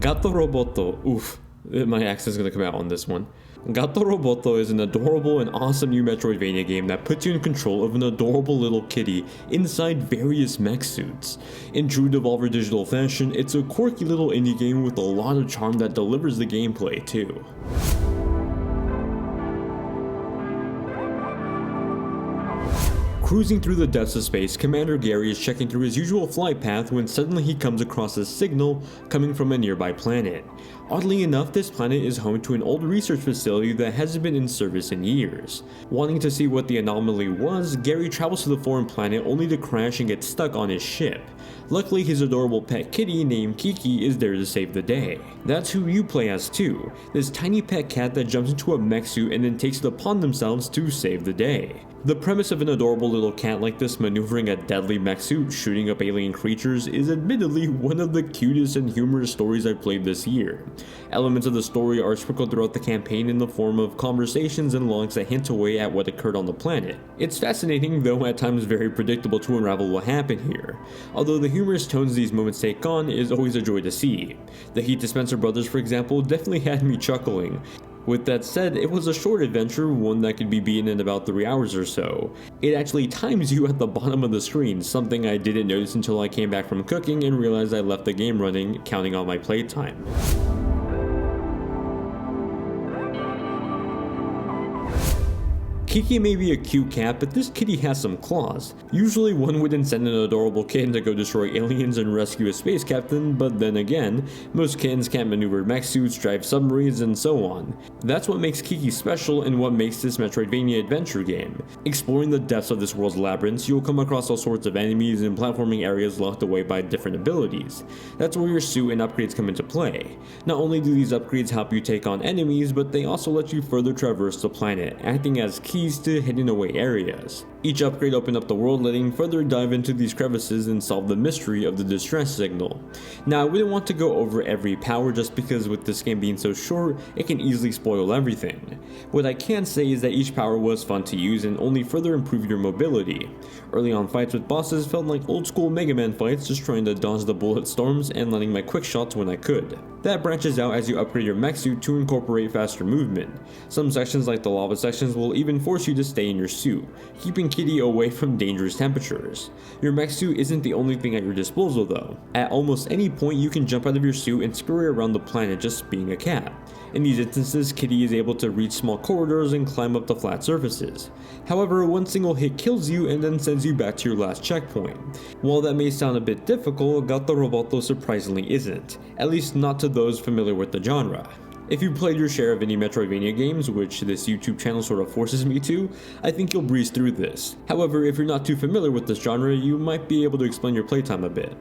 Gato Roboto, oof, my accent's gonna come out on this one. Gato Roboto is an adorable and awesome new Metroidvania game that puts you in control of an adorable little kitty inside various mech suits. In true Devolver Digital fashion, it's a quirky little indie game with a lot of charm that delivers the gameplay too. Cruising through the depths of space, Commander Gary is checking through his usual flight path when suddenly he comes across a signal coming from a nearby planet. Oddly enough, this planet is home to an old research facility that hasn't been in service in years. Wanting to see what the anomaly was, Gary travels to the foreign planet only to crash and get stuck on his ship. Luckily, his adorable pet kitty named Kiki is there to save the day. That's who you play as too, this tiny pet cat that jumps into a mech suit and then takes it upon themselves to save the day. The premise of an adorable little cat like this maneuvering a deadly mech suit shooting up alien creatures is admittedly one of the cutest and humorous stories I've played this year. Elements of the story are sprinkled throughout the campaign in the form of conversations and logs that hint away at what occurred on the planet. It's fascinating, though at times very predictable, to unravel what happened here. Although the humorous tones these moments take on is always a joy to see. The Heat Dispenser brothers, for example, definitely had me chuckling. With that said, it was a short adventure, one that could be beaten in about 3 hours or so. It actually times you at the bottom of the screen, something I didn't notice until I came back from cooking and realized I left the game running, counting on my playtime. Kiki may be a cute cat, but this kitty has some claws. Usually one wouldn't send an adorable kitten to go destroy aliens and rescue a space captain, but then again, most kittens can't maneuver mech suits, drive submarines, and so on. That's what makes Kiki special and what makes this Metroidvania adventure game. Exploring the depths of this world's labyrinths, you'll come across all sorts of enemies and platforming areas locked away by different abilities. That's where your suit and upgrades come into play. Not only do these upgrades help you take on enemies, but they also let you further traverse the planet, acting as keys to hidden away areas. Each upgrade opened up the world, letting further dive into these crevices and solve the mystery of the distress signal. Now, I wouldn't want to go over every power just because with this game being so short, it can easily spoil everything. What I can say is that each power was fun to use and only further improved your mobility. Early on fights with bosses felt like old school Mega Man fights, just trying to dodge the bullet storms and landing my quick shots when I could. That branches out as you upgrade your mech suit to incorporate faster movement. Some sections like the lava sections will even force you to stay in your suit, keeping Kitty away from dangerous temperatures. Your mech suit isn't the only thing at your disposal though. At almost any point you can jump out of your suit and scurry around the planet just being a cat. In these instances, Kitty is able to reach small corridors and climb up the flat surfaces. However, one single hit kills you and then sends you back to your last checkpoint. While that may sound a bit difficult, Gato Roboto surprisingly isn't, at least not to those familiar with the genre. If you played your share of any Metroidvania games, which this YouTube channel sort of forces me to, I think you'll breeze through this. However, if you're not too familiar with this genre, you might be able to explain your playtime a bit.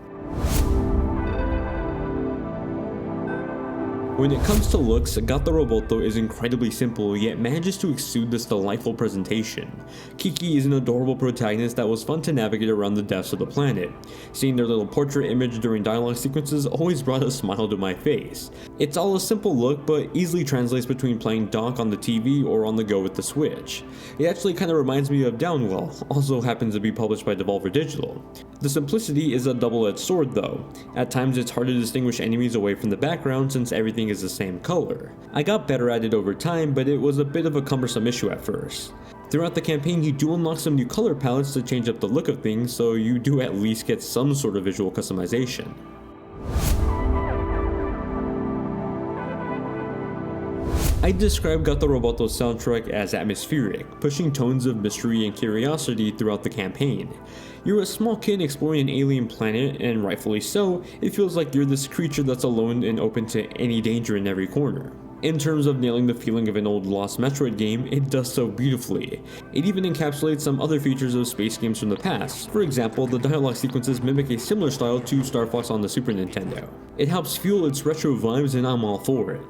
When it comes to looks, Gato Roboto is incredibly simple yet manages to exude this delightful presentation. Kiki is an adorable protagonist that was fun to navigate around the depths of the planet. Seeing their little portrait image during dialogue sequences always brought a smile to my face. It's all a simple look but easily translates between playing dock on the TV or on the go with the Switch. It actually kinda reminds me of Downwell, also happens to be published by Devolver Digital. The simplicity is a double-edged sword though. At times it's hard to distinguish enemies away from the background since everything is the same color. I got better at it over time, but it was a bit of a cumbersome issue at first. Throughout the campaign you do unlock some new color palettes to change up the look of things, so you do at least get some sort of visual customization. I describe Gato Roboto's soundtrack as atmospheric, pushing tones of mystery and curiosity throughout the campaign. You're a small kid exploring an alien planet, and rightfully so, it feels like you're this creature that's alone and open to any danger in every corner. In terms of nailing the feeling of an old lost Metroid game, it does so beautifully. It even encapsulates some other features of space games from the past. For example, the dialogue sequences mimic a similar style to Star Fox on the Super Nintendo. It helps fuel its retro vibes and I'm all for it.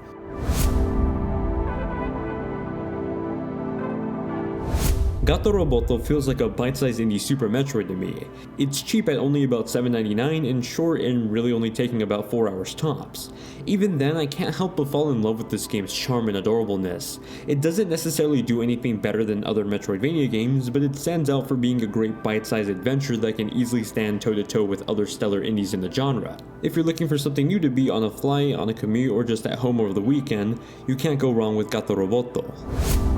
Gato Roboto feels like a bite-sized indie Super Metroid to me. It's cheap at only about $7.99 and short and really only taking about 4 hours tops. Even then, I can't help but fall in love with this game's charm and adorableness. It doesn't necessarily do anything better than other Metroidvania games, but it stands out for being a great bite-sized adventure that can easily stand toe-to-toe with other stellar indies in the genre. If you're looking for something new to be on a flight, on a commute, or just at home over the weekend, you can't go wrong with Gato Roboto.